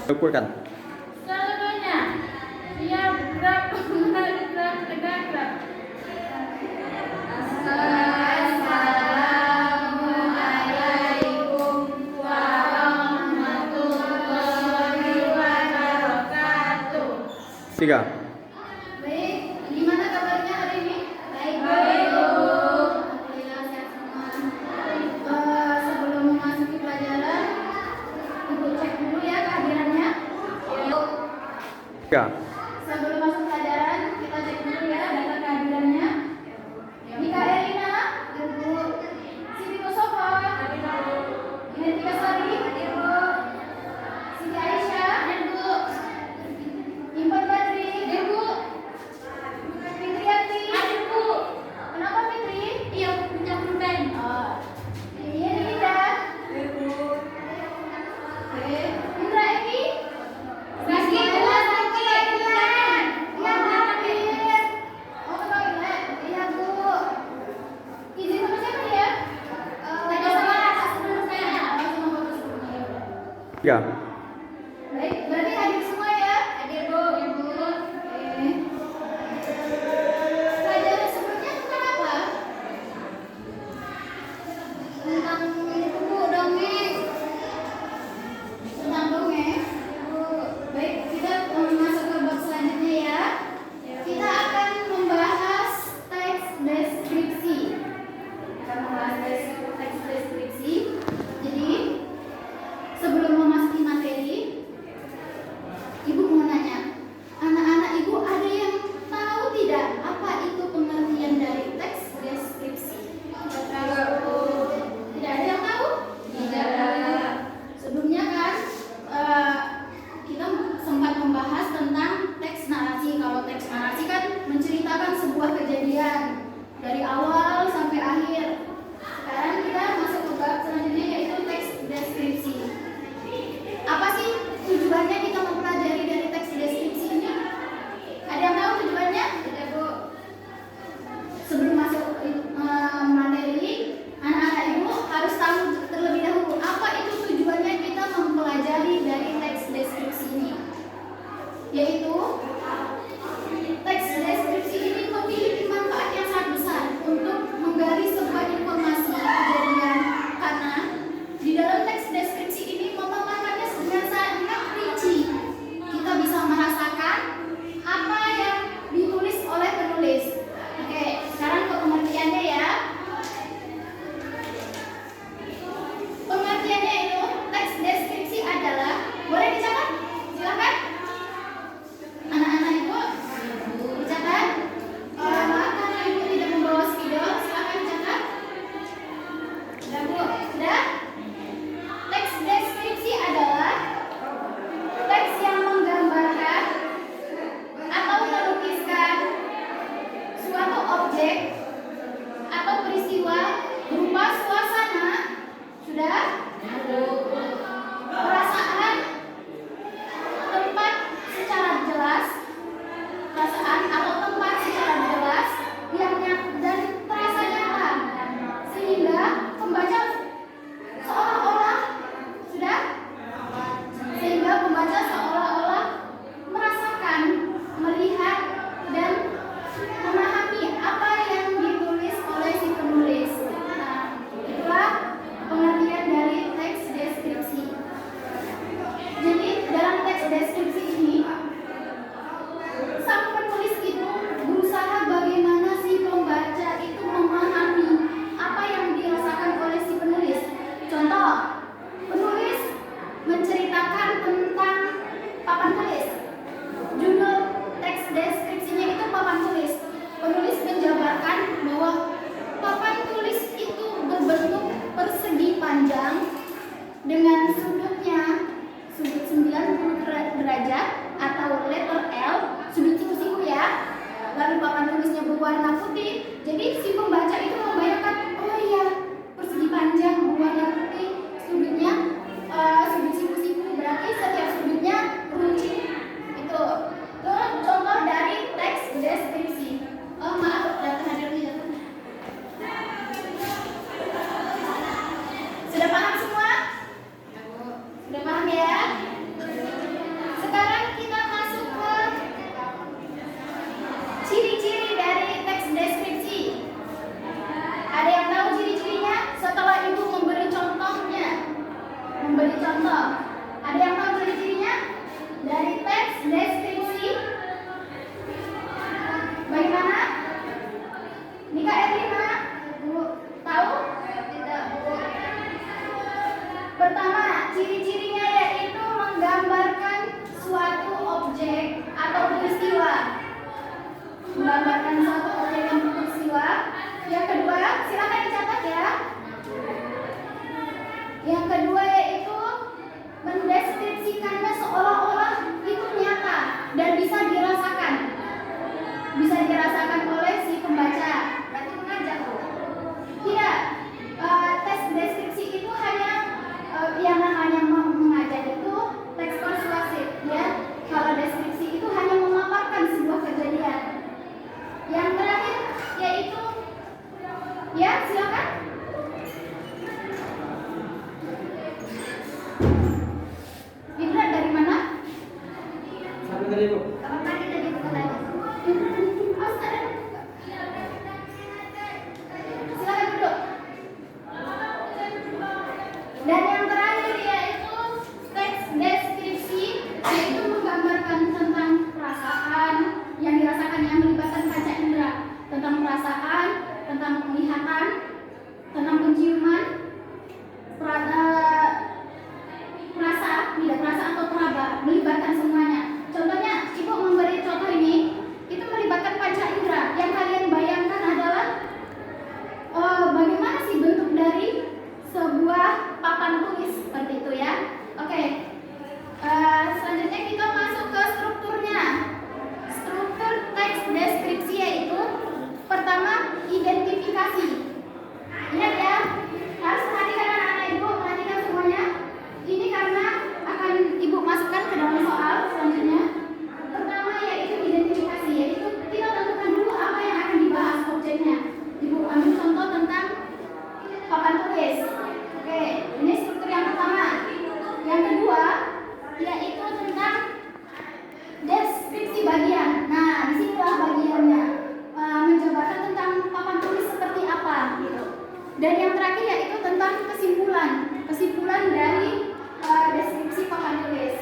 Ukurkan. Seluruhnya siap gerak gerak tegak gerak. Assalamualaikum warahmatullahi wabarakatuh. 3. Baik, gimana kabarnya hari ini? Baik. Alhamdulillah sehat semua. Sebelum memasuki pelajaran, Ibu cek dulu ya kehadirannya. 3. Sebelum masuk pelajaran, kita cek dulu ya data kehadirannya. Nika Erina, Ibu. Siti Musofa, Inetika Sari, Ibu. Siti Aisyah, Ibu. Impan Badri, Ibu. Fitriati, Ibu. Kenapa Fitri? Iya, punya pulpen. Ini Rida, Ibu. Oke, Indra Eki. Rizky, Ya. Baik, berarti hadir semua ya? Hadir, Bu. Ibu. Oke. Pelajaran sebelumnya tentang apa? Tentang buku dongeng. Tentang dongeng. Bu. Baik, kita masuk ke bab selanjutnya ya. Kita akan membahas teks deskripsi. Akan membahas teks deskripsi. Jadi sebelum memasuki materi, Ibu mau nanya, anak-anak Ibu ada yang tahu tidak apa itu pengertian dari teks deskripsi? Tidak, Bu. Tidak ada yang tahu? Tidak. Sebelumnya kan kita sempat membahas tentang teks narasi. Kalau teks narasi kan menceritakan sebuah kejadian dari awal sampai akhir. Sekarang silakan. Indra dari mana? Sampai tadi Bu. Kapan tadi Bu katanya? Silakan duduk. Dan yang terakhir yaitu teks deskripsi, yaitu menggambarkan tentang perasaan yang dirasakan yang melibatkan panca indera, tentang perasaan, tentang penglihatan, tentang penciuman, perasa, tidak perasa atau peraba, melibatkan semuanya. Contohnya, Ibu memberi contoh ini, itu melibatkan panca indera. Yang kalian bayangkan adalah bagaimana sih bentuk dari sebuah papan tulis seperti itu ya. Oke. Selanjutnya kita masuk ke strukturnya. Struktur teks deskripsi yaitu pertama identifikasi. Ingat ya, harus perhatikan anak-anak Ibu, perhatikan semuanya. Ini karena akan Ibu masukkan ke dalam soal selanjutnya. Pertama yaitu identifikasi, yaitu kita tentukan dulu apa yang akan dibahas objeknya. Ibu ambil contoh tentang papan tulis. Oke, ini struktur yang pertama. Yang kedua yaitu tentang deskripsi bagian. Nah, disinilah bagiannya, menjabarkan tentang papan tulis seperti apa gitu. Dan yang terakhir yaitu tentang kesimpulan dari deskripsi papan tulis.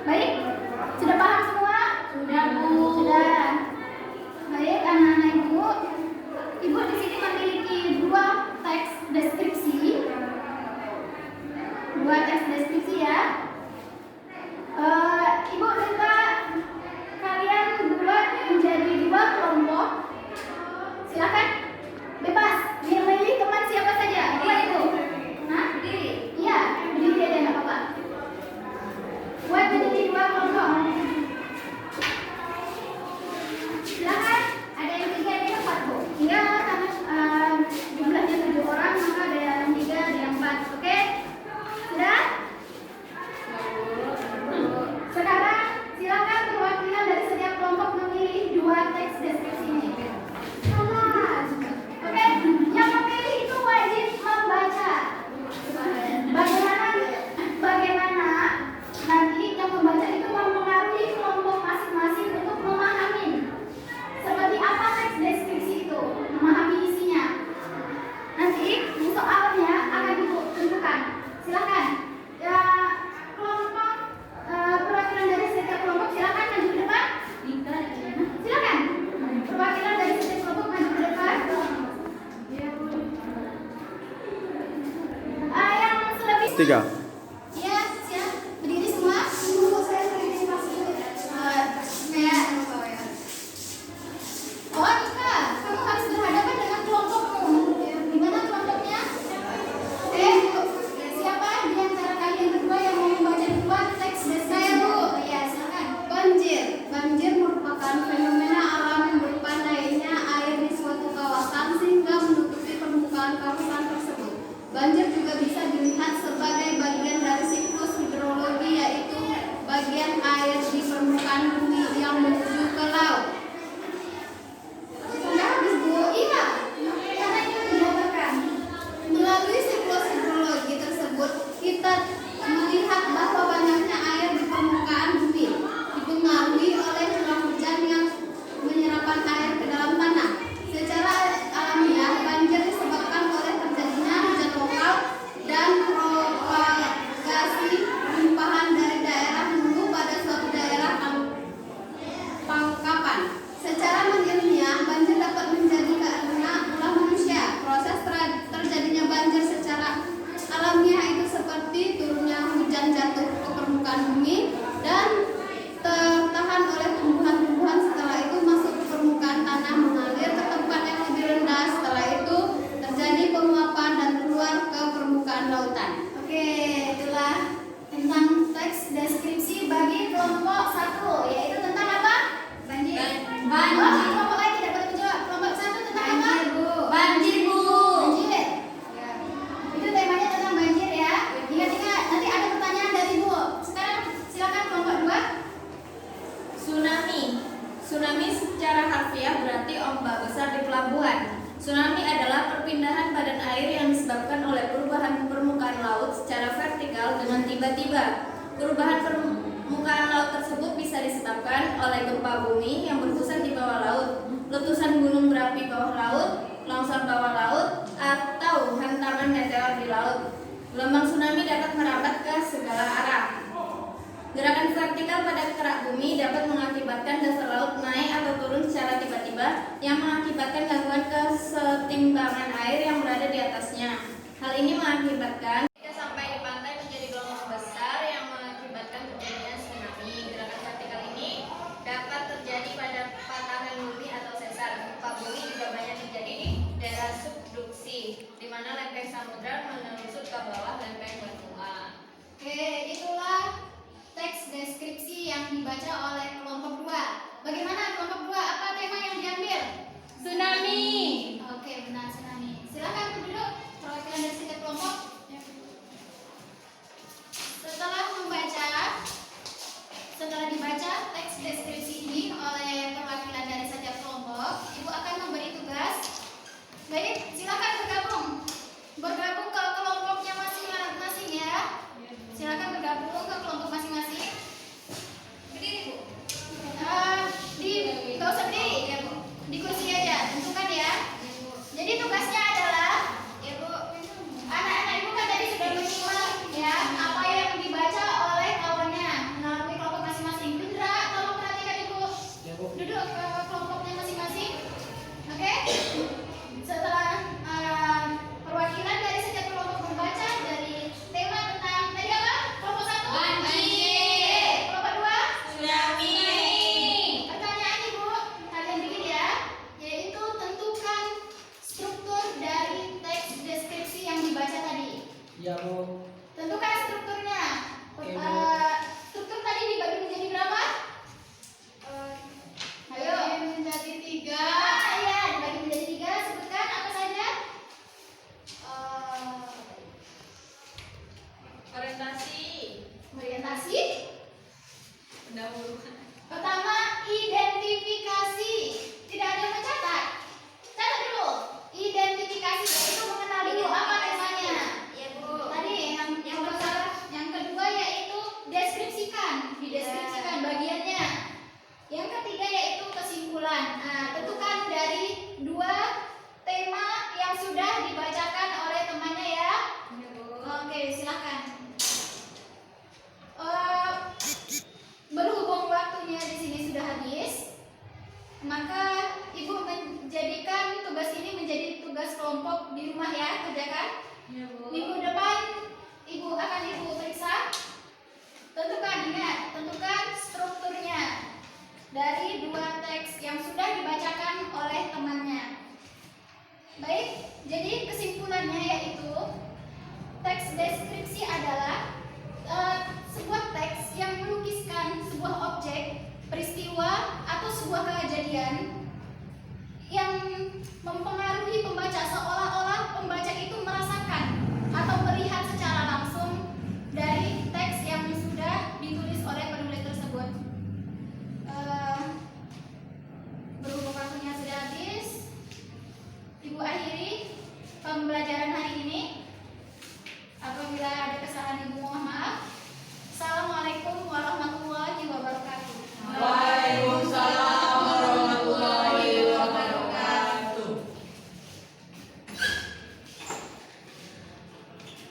Baik, sudah paham semua? Sudah Bu. Sudah. Baik, anak-anak Ibu di sini memiliki dua teks deskripsi ya. Ibu minta kalian buat menjadi dua kelompok. Silakan, bebas. Milih teman siapa saja. Buat Ibu. Nah, berdiri. Iya, berdiri aja nggak apa-apa. Buat menjadi dua kelompok. Silakan. Ada yang 3, ada yang 4 Bu. Iya, karena jumlahnya 7 orang, maka ada yang 3, ada yang 4. Oke? Sudah? Sekarang silakan perwakilan dari setiap kelompok memilih dua teks deskripsi ini. Oke? Yang memilih itu wajib membaca. Bagaimana nanti yang membaca itu mempengaruhi kelompok masing-masing untuk memahami seperti apa teks deskripsi itu, memahami isinya. Nanti soalnya akan ditentukan. Silakan. Ya, kelompok perwakilan dari setiap kelompok silakan maju ke depan. Silakan. Perwakilan dari setiap kelompok maju ke depan. Yang selebih 3. ya, siap. Berdiri semua. Saya Oh, Ika, kamu harus berhadapan dengan kelompokmu. Di mana kelompoknya? Siapa di antara kalian berdua yang mau membaca dua teks deskripsi? Saya, Bu. Ya, silakan. Banjir merupakan fenomena alam yang berupa naiknya air di suatu kawasan sehingga menutupi permukaan kawasan tersebut. Banjir juga bisa dilihat sebagai bagian dari siklus hidrologi, yaitu bagian air di permukaan bumi yang menuju ke laut. Sudah habis, Bu? Iya. Karena itu dijabarkan. Melalui siklus hidrologi tersebut, kita melihat bahwa banyaknya air di permukaan bumi dipengaruhi oleh curah hujan yang menyerapkan air ke dalam tanah. Secara alamiah, banjir disebabkan oleh terjadinya hujan lokal dan propagasi limpahan dari daerah hulu pada suatu daerah pangkapan. secara vertikal dengan tiba-tiba. Perubahan permukaan laut tersebut bisa disebabkan oleh gempa bumi yang berpusat di bawah laut, letusan gunung berapi bawah laut, longsor bawah laut, atau hantaman meteor di laut. Gelombang tsunami dapat merambat ke segala arah. Gerakan vertikal pada kerak bumi dapat mengakibatkan dasar laut naik atau turun secara tiba-tiba yang mengakibatkan gangguan kesetimbangan air yang berada di atasnya. Hal ini mengakibatkan ketika sampai di pantai menjadi gelombang besar yang mengakibatkan terjadinya tsunami. Gerakan vertikal ini dapat terjadi pada patahan bumi atau sesar. Gempa bumi juga banyak terjadi di daerah subduksi, di mana lempeng samudra menelusur ke bawah lempeng benua. Oke, itulah teks deskripsi yang dibaca oleh kelompok 2. Bagaimana kelompok 2? Apa tema yang diambil? Tsunami. Oke, benar, tsunami. Silakan duduk perwakilan dari setiap kelompok. Setelah dibaca teks deskripsi ini oleh perwakilan dari setiap kelompok, Ibu akan memberi tugas. Baik, silakan bergabung ke kelompoknya masing-masing ya. Silakan bergabung ke kelompok masing-masing. Berdiri, Bu. Nggak usah berdiri ya, Bu. Di kursi aja, tentukan ya. Jadi tugasnya adalah, ya Bu, anak-anak Ibu kan tadi sudah menyimak ya apa yang dibaca oleh kawannya melalui kelompok masing-masing. Indra, tolong perhatikan Ibu. Ya, Bu. Duduk ke kelompoknya masing-masing. Oke? Setelah perwakilan dari setiap kelompok membaca dari tema tentang tadi apa? Kelompok 1 Banjir. Kelompok 2 Tsunami. Pertanyaan Ibu, kalian bikin ya, yaitu tentukan struktur dari teks deskripsi yang dibaca tadi. Ya, Bu. Tentukan strukturnya. Oke, Bu. Struktur tadi dibagi menjadi berapa? Ayo. Menjadi 3. Iya, dibagi menjadi 3. Sebutkan apa saja? Orientasi. Pendahuluan. Pertama, identifikasi. Tidak ada yang mencatat. Catat dulu. Identifikasi yaitu mengenal dulu apa temanya. Ya, Bu. Tadi yang pertama, yang kedua yaitu deskripsikan, dideskripsikan bagiannya. Yang ketiga yaitu kesimpulan. Nah, tentukan dari 2 tema yang sudah dibacakan oleh temannya ya. Ya, Bu. Oke, silakan. Berhubung waktunya di sini sudah habis, maka Ibu menjadikan tugas ini menjadi tugas kelompok di rumah ya, kerjakan. Ya, Bu. Minggu depan Ibu akan periksa. Tentukan strukturnya dari 2 teks yang sudah dibacakan oleh temannya. Baik, jadi kesimpulannya